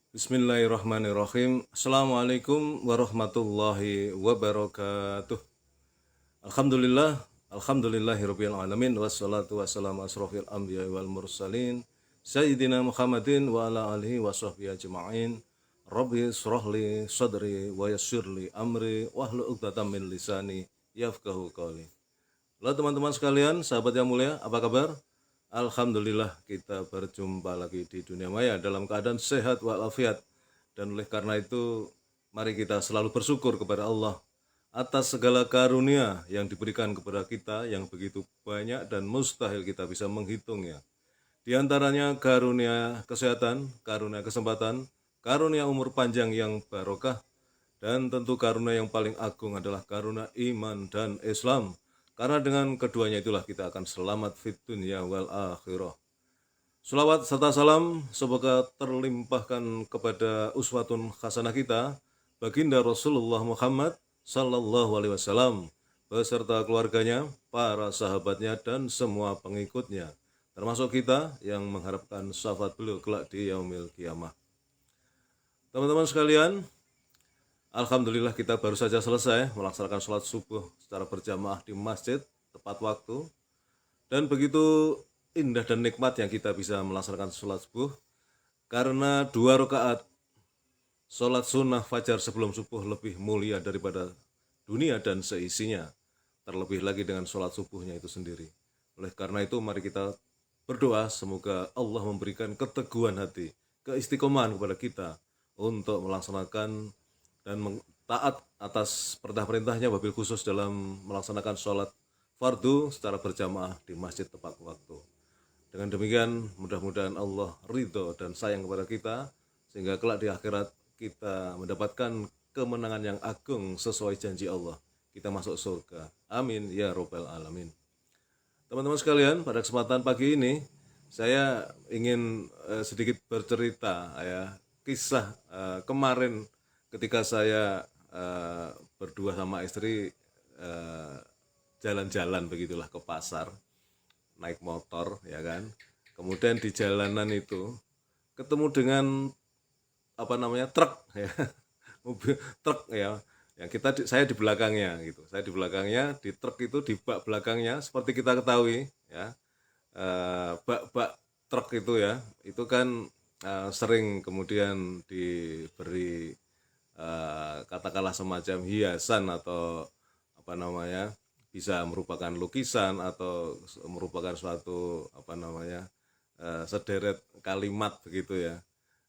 Bismillahirrahmanirrahim. Assalamualaikum warahmatullahi wabarakatuh. Alhamdulillah, alhamdulillahirabbil alamin wassalatu wassalamu asrofil anbiya wal mursalin sayyidina Muhammadin wa ala alihi washabbihi ajmain. Rabbi shrahli sadri wa yassirli amri wahlul 'uqdatam min lisani yafqahu qawli. Halo teman-teman sekalian, sahabat yang mulia, apa kabar? Alhamdulillah kita berjumpa lagi di dunia maya dalam keadaan sehat walafiat. Dan oleh karena itu, mari kita selalu bersyukur kepada Allah atas segala karunia yang diberikan kepada kita yang begitu banyak dan mustahil kita bisa menghitungnya. Di antaranya karunia kesehatan, karunia kesempatan, karunia umur panjang yang barokah, dan tentu karunia yang paling agung adalah karunia iman dan Islam. Karena dengan keduanya itulah kita akan selamat fit dunya wal akhirah. Salawat serta salam semoga terlimpahkan kepada uswatun hasanah kita, baginda Rasulullah Muhammad sallallahu alaihi wasallam beserta keluarganya, para sahabatnya dan semua pengikutnya, termasuk kita yang mengharapkan syafaat beliau kelak di yaumil kiamah. Teman-teman sekalian, alhamdulillah kita baru saja selesai melaksanakan sholat subuh secara berjamaah di masjid tepat waktu. Dan begitu indah dan nikmat yang kita bisa melaksanakan sholat subuh karena 2 rakaat sholat sunnah fajar sebelum subuh lebih mulia daripada dunia dan seisinya. Terlebih lagi dengan sholat subuhnya itu sendiri. Oleh karena itu mari kita berdoa semoga Allah memberikan keteguhan hati, keistiqomahan kepada kita untuk melaksanakan dan taat atas perintah-perintahnya, wabil khusus dalam melaksanakan sholat fardu secara berjamaah di masjid tepat waktu. Dengan demikian mudah-mudahan Allah ridho dan sayang kepada kita sehingga kelak di akhirat kita mendapatkan kemenangan yang agung sesuai janji Allah. Kita masuk surga. Amin ya robbal alamin. Teman-teman sekalian, pada kesempatan pagi ini saya ingin sedikit bercerita ya kisah kemarin ketika saya berdua sama istri jalan-jalan begitulah ke pasar, naik motor ya kan. Kemudian di jalanan itu ketemu dengan truk ya, mobil truk ya. Yang saya di belakangnya gitu. Saya di belakangnya, di truk itu di bak belakangnya seperti kita ketahui ya. Bak-bak truk itu ya, itu kan sering kemudian diberi katakanlah semacam hiasan atau bisa merupakan lukisan atau merupakan suatu sederet kalimat begitu ya.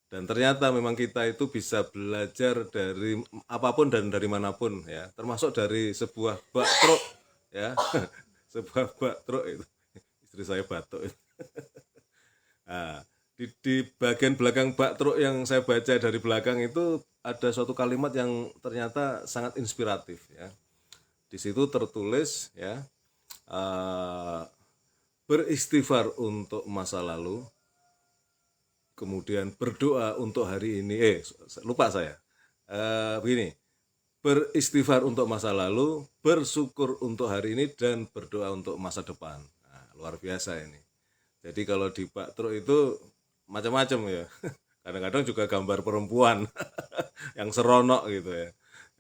Dan ternyata memang kita itu bisa belajar dari apapun dan dari manapun ya, termasuk dari sebuah bak truk ya. Sebuah bak truk itu. Istri saya batuk itu. Nah, di bagian belakang bak truk yang saya baca dari belakang itu ada suatu kalimat yang ternyata sangat inspiratif ya. Di situ tertulis ya, beristighfar untuk masa lalu, kemudian berdoa untuk hari ini. Lupa saya. Begini, beristighfar untuk masa lalu, bersyukur untuk hari ini, dan berdoa untuk masa depan. Nah, luar biasa ini. Jadi kalau di bak truk itu macam-macam ya. Kadang-kadang juga gambar perempuan yang seronok gitu ya.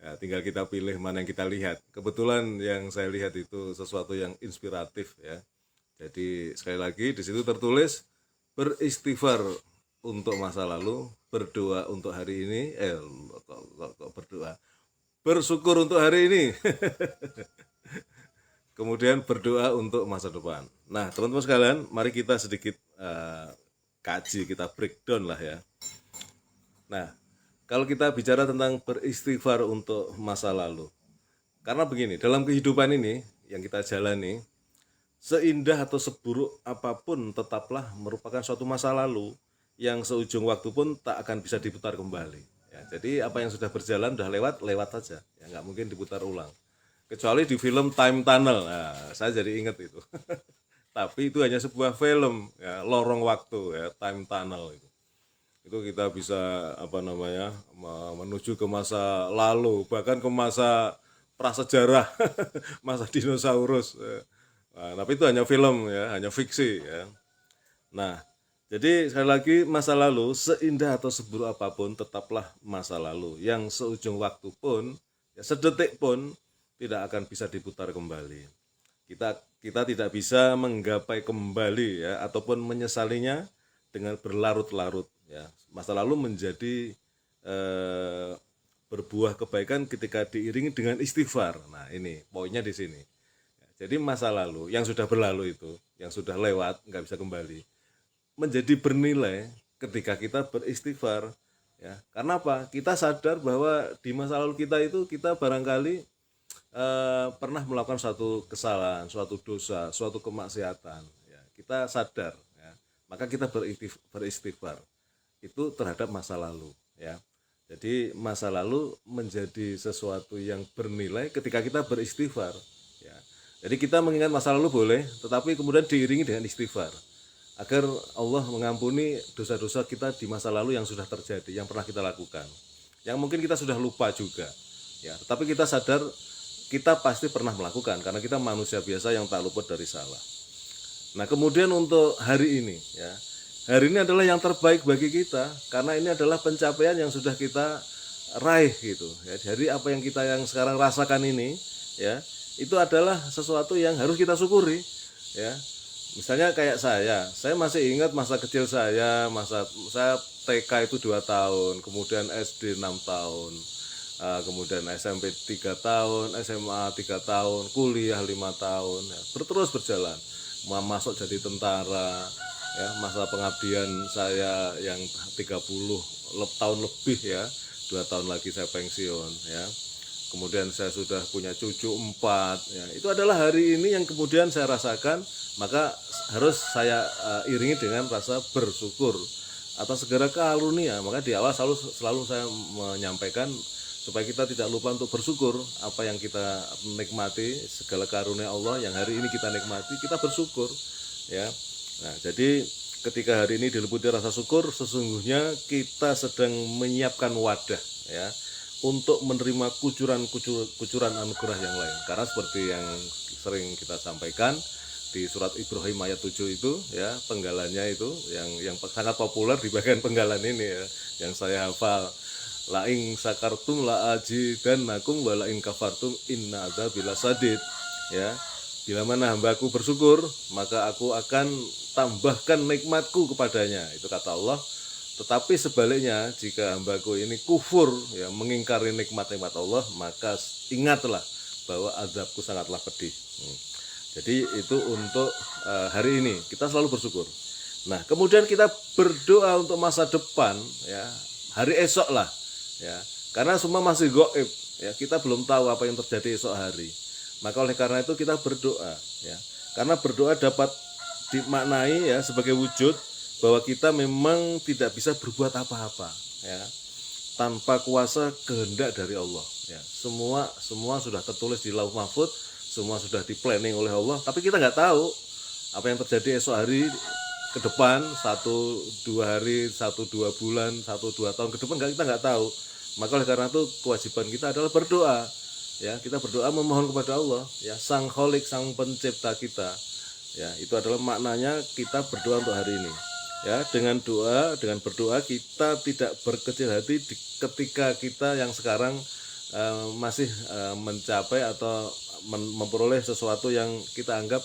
Ya, tinggal kita pilih mana yang kita lihat. Kebetulan yang saya lihat itu sesuatu yang inspiratif ya. Jadi sekali lagi di situ tertulis beristighfar untuk masa lalu, berdoa untuk hari ini, kok berdoa, bersyukur untuk hari ini, kemudian berdoa untuk masa depan. Nah, teman-teman sekalian, mari kita sedikit kaji, kita breakdown lah ya. Nah, kalau kita bicara tentang beristighfar untuk masa lalu, karena begini, dalam kehidupan ini yang kita jalani, seindah atau seburuk apapun tetaplah merupakan suatu masa lalu yang seujung waktu pun tak akan bisa diputar kembali. Ya, jadi apa yang sudah berjalan sudah lewat, lewat saja. Ya, nggak mungkin diputar ulang. Kecuali di film Time Tunnel, nah, saya jadi ingat itu. Tapi itu hanya sebuah film, ya, lorong waktu, ya, Time Tunnel itu. Itu kita bisa menuju ke masa lalu, bahkan ke masa prasejarah, masa dinosaurus. Nah, tapi itu hanya film ya, hanya fiksi ya. Nah, Jadi sekali lagi masa lalu seindah atau seburuk apapun tetaplah masa lalu yang seujung waktu pun, ya sedetik pun tidak akan bisa diputar kembali. Kita tidak bisa menggapai kembali ya ataupun menyesalinya dengan berlarut-larut ya. Masa lalu menjadi eh, berbuah kebaikan ketika diiringi dengan istighfar. Nah, ini poinnya di sini. Jadi masa lalu yang sudah berlalu itu, yang sudah lewat nggak bisa kembali, menjadi bernilai ketika kita beristighfar ya. Karena apa? Kita sadar bahwa di masa lalu kita itu kita barangkali pernah melakukan suatu kesalahan, suatu dosa, suatu kemaksiatan ya. Kita sadar ya. Maka kita beristighfar itu terhadap masa lalu ya. Jadi masa lalu menjadi sesuatu yang bernilai ketika kita beristighfar ya. Jadi kita mengingat masa lalu boleh, tetapi kemudian diiringi dengan istighfar agar Allah mengampuni dosa-dosa kita di masa lalu yang sudah terjadi, yang pernah kita lakukan, yang mungkin kita sudah lupa juga ya, tapi kita sadar kita pasti pernah melakukan karena kita manusia biasa yang tak luput dari salah. Nah, kemudian untuk hari ini ya, hari ini adalah yang terbaik bagi kita karena ini adalah pencapaian yang sudah kita raih gitu ya. Jadi apa yang kita yang sekarang rasakan ini ya, itu adalah sesuatu yang harus kita syukuri ya. Misalnya kayak saya masih ingat masa kecil saya TK itu 2 tahun, kemudian SD 6 tahun, kemudian SMP 3 tahun, SMA 3 tahun, kuliah 5 tahun, ya, terus berjalan, masuk jadi tentara, ya, masa pengabdian saya yang 30 tahun lebih ya, 2 tahun lagi saya pensiun ya. Kemudian saya sudah punya cucu 4 ya. Itu adalah hari ini yang kemudian saya rasakan, maka harus saya iringi dengan rasa bersyukur atas segala karunia. Maka di awal selalu saya menyampaikan supaya kita tidak lupa untuk bersyukur apa yang kita nikmati, segala karunia Allah yang hari ini kita nikmati, kita bersyukur ya. Nah, jadi ketika hari ini diliputi rasa syukur, sesungguhnya kita sedang menyiapkan wadah ya untuk menerima kucuran anugerah yang lain. Karena seperti yang sering kita sampaikan di surat Ibrahim ayat 7 itu ya, penggalannya itu yang sangat populer di bagian penggalan ini ya, yang saya hafal. La ing sakartum la ajidannakum wa la ing kafartum inna adzabi lasadid ya. Bila mana hambaku bersyukur, maka aku akan tambahkan nikmatku kepadanya. Itu kata Allah. Tetapi sebaliknya, jika hambaku ini kufur, ya, mengingkari nikmat-nikmat Allah, maka ingatlah bahwa azabku sangatlah pedih. Jadi itu untuk hari ini, kita selalu bersyukur. Nah, kemudian kita berdoa untuk masa depan, ya, hari esok lah, ya, karena semua masih gaib, ya, kita belum tahu apa yang terjadi esok hari. Maka oleh karena itu kita berdoa, ya, karena berdoa dapat dimaknai ya sebagai wujud bahwa kita memang tidak bisa berbuat apa-apa ya tanpa kuasa kehendak dari Allah ya. Semua sudah tertulis di Lauh Mahfuz, semua sudah di-planning oleh Allah, tapi kita nggak tahu apa yang terjadi esok hari ke depan, 1-2 hari, 1-2 bulan, 1-2 tahun ke depan, kita nggak tahu. Maka oleh karena itu kewajiban kita adalah berdoa ya, kita berdoa memohon kepada Allah ya, Sang Kholik, Sang Pencipta kita ya. Itu adalah maknanya kita berdoa untuk hari ini ya. Dengan berdoa kita tidak berkecil hati ketika kita yang sekarang masih mencapai atau memperoleh sesuatu yang kita anggap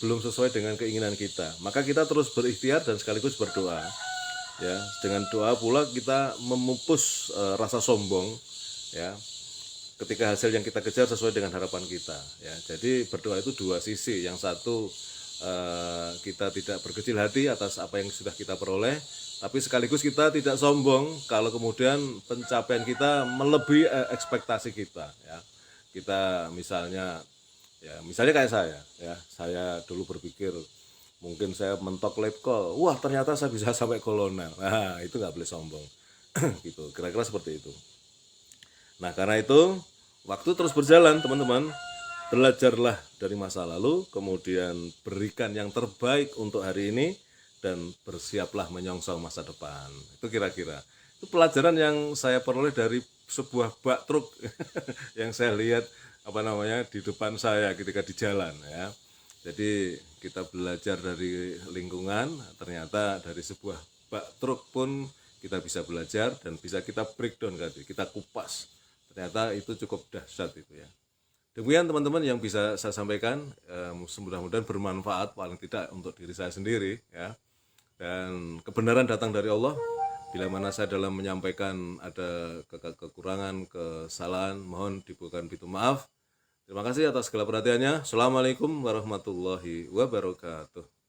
belum sesuai dengan keinginan kita. Maka kita terus berikhtiar dan sekaligus berdoa ya. Dengan doa pula kita memupus rasa sombong ya, ketika hasil yang kita kejar sesuai dengan harapan kita ya. Jadi berdoa itu dua sisi. Yang satu kita tidak berkecil hati atas apa yang sudah kita peroleh, tapi sekaligus kita tidak sombong kalau kemudian pencapaian kita melebihi ekspektasi kita ya. Kita misalnya kayak saya dulu berpikir mungkin saya mentok letkol, wah ternyata saya bisa sampai kolonel. Nah, itu nggak boleh sombong gitu, kira-kira seperti itu. Nah, karena itu waktu terus berjalan teman-teman. Belajarlah dari masa lalu, kemudian berikan yang terbaik untuk hari ini, dan bersiaplah menyongsong masa depan. Itu kira-kira. Itu pelajaran yang saya peroleh dari sebuah bak truk yang saya lihat di depan saya ketika di jalan ya. Jadi kita belajar dari lingkungan, ternyata dari sebuah bak truk pun kita bisa belajar dan bisa kita breakdown tadi, kita kupas. Ternyata itu cukup dahsyat itu ya. Demikian teman-teman yang bisa saya sampaikan, mudah-mudahan bermanfaat paling tidak untuk diri saya sendiri ya. Dan kebenaran datang dari Allah. Bila mana saya dalam menyampaikan ada kekurangan, kesalahan, mohon dibukakan pintu maaf. Terima kasih atas segala perhatiannya. Assalamualaikum warahmatullahi wabarakatuh.